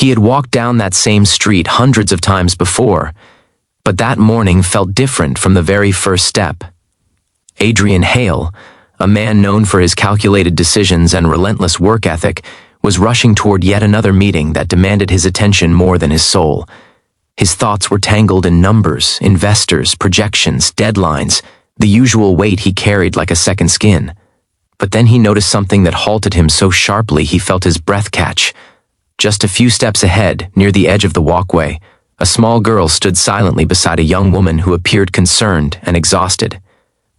He had walked down that same street hundreds of times before, but that morning felt different from the very first step. Adrian Hale, a man known for his calculated decisions and relentless work ethic, was rushing toward yet another meeting that demanded his attention more than his soul. His thoughts were tangled in numbers, investors, projections, deadlines, the usual weight he carried like a second skin. But then he noticed something that halted him so sharply he felt his breath catch. Just a few steps ahead, near the edge of the walkway, a small girl stood silently beside a young woman who appeared concerned and exhausted.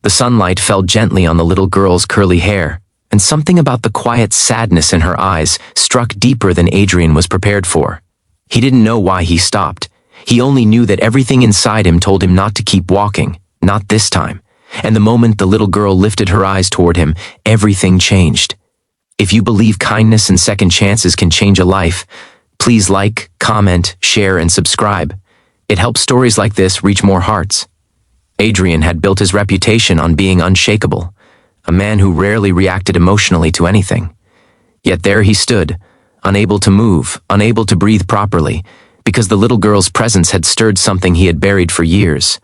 The sunlight fell gently on the little girl's curly hair, and something about the quiet sadness in her eyes struck deeper than Adrian was prepared for. He didn't know why he stopped. He only knew that everything inside him told him not to keep walking, not this time. And the moment the little girl lifted her eyes toward him, everything changed. If you believe kindness and second chances can change a life, please like, comment, share, and subscribe. It helps stories like this reach more hearts. Adrian had built his reputation on being unshakable, a man who rarely reacted emotionally to anything. Yet there he stood, unable to move, unable to breathe properly, because the little girl's presence had stirred something he had buried for years.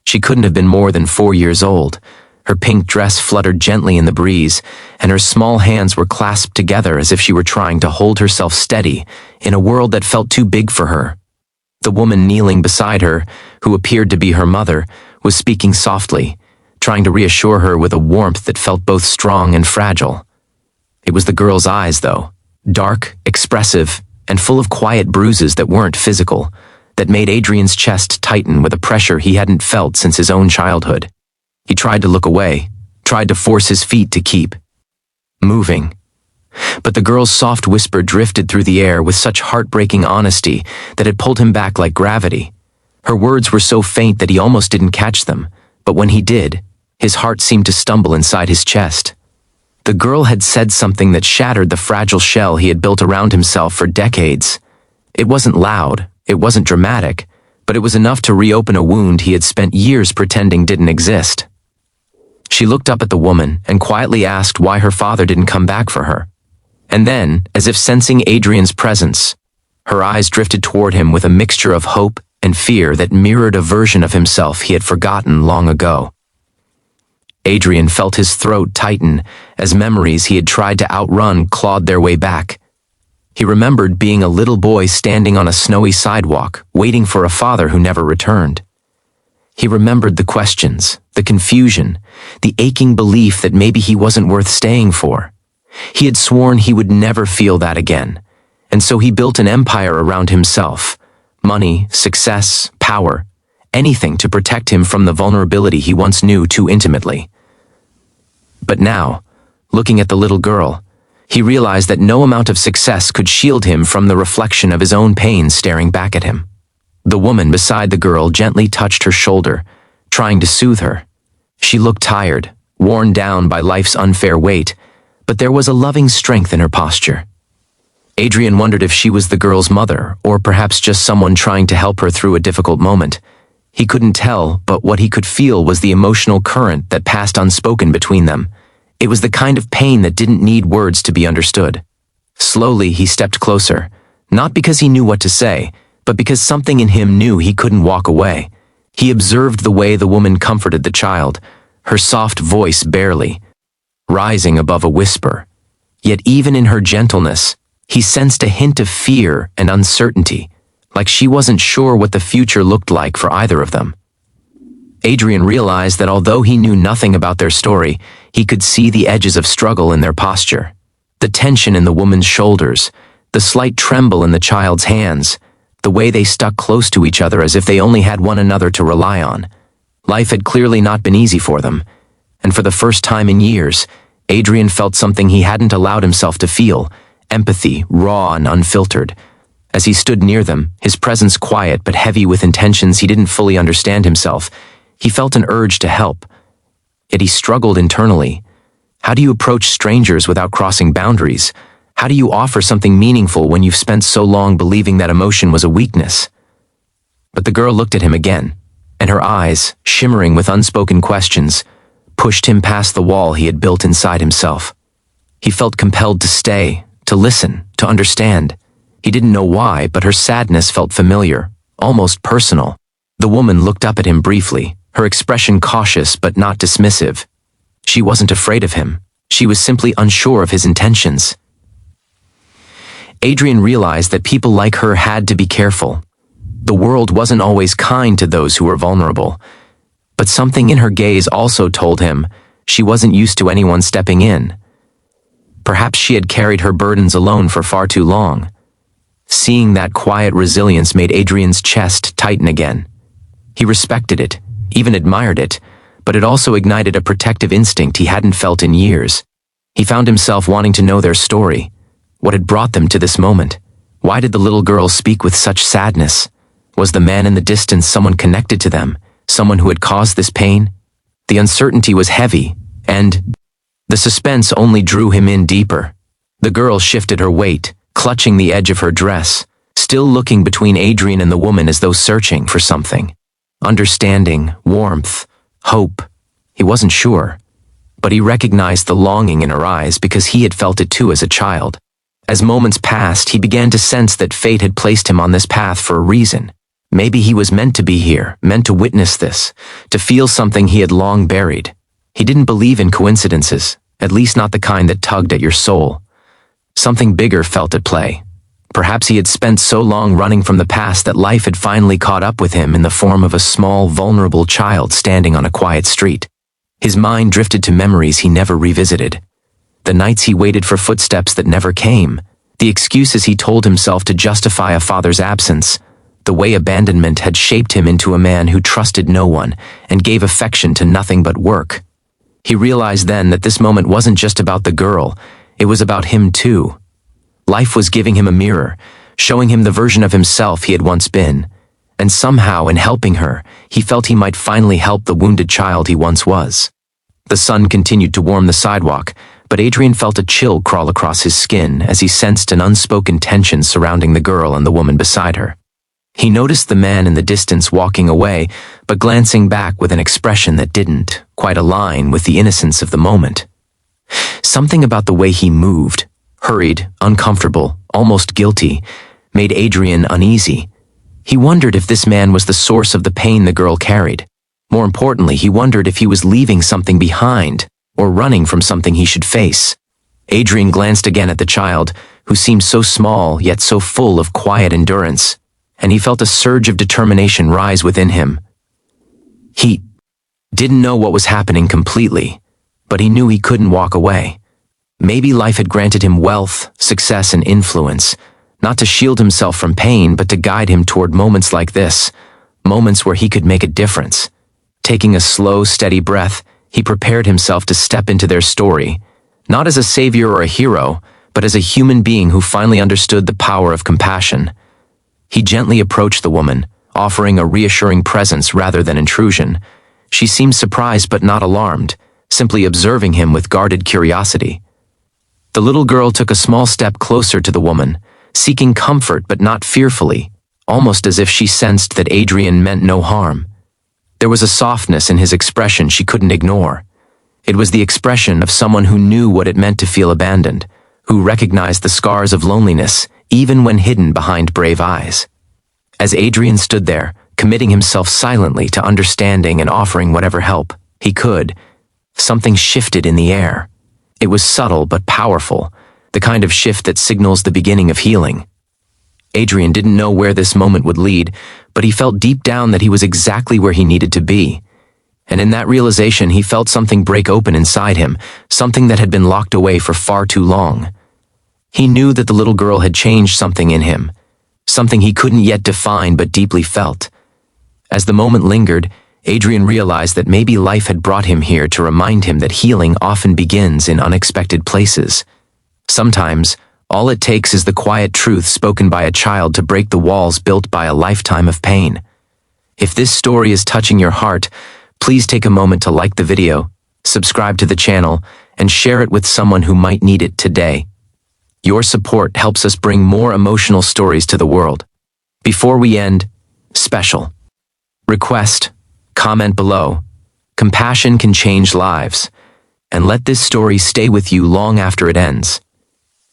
She couldn't have been more than 4 years old. Her pink dress fluttered gently in the breeze, and her small hands were clasped together as if she were trying to hold herself steady in a world that felt too big for her. The woman kneeling beside her, who appeared to be her mother, was speaking softly, trying to reassure her with a warmth that felt both strong and fragile. It was the girl's eyes, though, dark, expressive, and full of quiet bruises that weren't physical, that made Adrian's chest tighten with a pressure he hadn't felt since his own childhood. He tried to look away, tried to force his feet to keep moving. But the girl's soft whisper drifted through the air with such heartbreaking honesty that it pulled him back like gravity. Her words were so faint that he almost didn't catch them, but when he did, his heart seemed to stumble inside his chest. The girl had said something that shattered the fragile shell he had built around himself for decades. It wasn't loud, it wasn't dramatic, but it was enough to reopen a wound he had spent years pretending didn't exist. She looked up at the woman and quietly asked why her father didn't come back for her. And then, as if sensing Adrian's presence, her eyes drifted toward him with a mixture of hope and fear that mirrored a version of himself he had forgotten long ago. Adrian felt his throat tighten as memories he had tried to outrun clawed their way back. He remembered being a little boy standing on a snowy sidewalk, waiting for a father who never returned. He remembered the questions, the confusion, the aching belief that maybe he wasn't worth staying for. He had sworn he would never feel that again, and so he built an empire around himself. Money, success, power, anything to protect him from the vulnerability he once knew too intimately. But now, looking at the little girl, he realized that no amount of success could shield him from the reflection of his own pain staring back at him. The woman beside the girl gently touched her shoulder, trying to soothe her. She looked tired, worn down by life's unfair weight, but there was a loving strength in her posture. Adrian wondered if she was the girl's mother, or perhaps just someone trying to help her through a difficult moment. He couldn't tell, but what he could feel was the emotional current that passed unspoken between them. It was the kind of pain that didn't need words to be understood. Slowly, he stepped closer, not because he knew what to say, but because something in him knew he couldn't walk away. He observed the way the woman comforted the child, her soft voice barely rising above a whisper. Yet even in her gentleness, he sensed a hint of fear and uncertainty, like she wasn't sure what the future looked like for either of them. Adrian realized that although he knew nothing about their story, he could see the edges of struggle in their posture. The tension in the woman's shoulders, the slight tremble in the child's hands, the way they stuck close to each other as if they only had one another to rely on. Life had clearly not been easy for them, and for the first time in years, Adrian felt something he hadn't allowed himself to feel, empathy, raw and unfiltered. As he stood near them, his presence quiet but heavy with intentions he didn't fully understand himself, he felt an urge to help. Yet he struggled internally. How do you approach strangers without crossing boundaries? How do you offer something meaningful when you've spent so long believing that emotion was a weakness? But the girl looked at him again, and her eyes, shimmering with unspoken questions, pushed him past the wall he had built inside himself. He felt compelled to stay, to listen, to understand, He didn't know why, but her sadness felt familiar, almost personal. The woman looked up at him briefly, her expression cautious but not dismissive. She wasn't afraid of him. She was simply unsure of his intentions. Adrian realized that people like her had to be careful. The world wasn't always kind to those who were vulnerable. But something in her gaze also told him she wasn't used to anyone stepping in. Perhaps she had carried her burdens alone for far too long. Seeing that quiet resilience made Adrian's chest tighten again. He respected it, even admired it, but it also ignited a protective instinct he hadn't felt in years. He found himself wanting to know their story. What had brought them to this moment? Why did the little girl speak with such sadness? Was the man in the distance someone connected to them, someone who had caused this pain? The uncertainty was heavy, and the suspense only drew him in deeper. The girl shifted her weight, clutching the edge of her dress, still looking between Adrian and the woman as though searching for something. Understanding, warmth, hope. He wasn't sure, but he recognized the longing in her eyes because he had felt it too as a child. As moments passed, he began to sense that fate had placed him on this path for a reason. Maybe he was meant to be here, meant to witness this, to feel something he had long buried. He didn't believe in coincidences, at least not the kind that tugged at your soul. Something bigger felt at play. Perhaps he had spent so long running from the past that life had finally caught up with him in the form of a small, vulnerable child standing on a quiet street. His mind drifted to memories he never revisited. The nights he waited for footsteps that never came, the excuses he told himself to justify a father's absence, the way abandonment had shaped him into a man who trusted no one and gave affection to nothing but work. He realized then that this moment wasn't just about the girl, it was about him too. Life was giving him a mirror, showing him the version of himself he had once been, and somehow in helping her, he felt he might finally help the wounded child he once was. The sun continued to warm the sidewalk, but Adrian felt a chill crawl across his skin as he sensed an unspoken tension surrounding the girl and the woman beside her. He noticed the man in the distance walking away, but glancing back with an expression that didn't quite align with the innocence of the moment. Something about the way he moved, hurried, uncomfortable, almost guilty, made Adrian uneasy. He wondered if this man was the source of the pain the girl carried. More importantly, he wondered if he was leaving something behind, or running from something he should face. Adrian glanced again at the child, who seemed so small yet so full of quiet endurance, and he felt a surge of determination rise within him. He didn't know what was happening completely, but he knew he couldn't walk away. Maybe life had granted him wealth, success, and influence, not to shield himself from pain, but to guide him toward moments like this, moments where he could make a difference. Taking a slow, steady breath, he prepared himself to step into their story, not as a savior or a hero, but as a human being who finally understood the power of compassion. He gently approached the woman, offering a reassuring presence rather than intrusion. She seemed surprised but not alarmed, simply observing him with guarded curiosity. The little girl took a small step closer to the woman, seeking comfort but not fearfully, almost as if she sensed that Adrian meant no harm. There was a softness in his expression she couldn't ignore. It was the expression of someone who knew what it meant to feel abandoned, who recognized the scars of loneliness, even when hidden behind brave eyes. As Adrian stood there, committing himself silently to understanding and offering whatever help he could, something shifted in the air. It was subtle but powerful, the kind of shift that signals the beginning of healing. Adrian didn't know where this moment would lead, but he felt deep down that he was exactly where he needed to be. And in that realization, he felt something break open inside him, something that had been locked away for far too long. He knew that the little girl had changed something in him, something he couldn't yet define but deeply felt. As the moment lingered, Adrian realized that maybe life had brought him here to remind him that healing often begins in unexpected places. Sometimes, all it takes is the quiet truth spoken by a child to break the walls built by a lifetime of pain. If this story is touching your heart, please take a moment to like the video, subscribe to the channel, and share it with someone who might need it today. Your support helps us bring more emotional stories to the world. Before we end, special request, comment below. Compassion can change lives, and let this story stay with you long after it ends.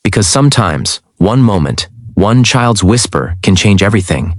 Because sometimes, one moment, One child's whisper can change everything.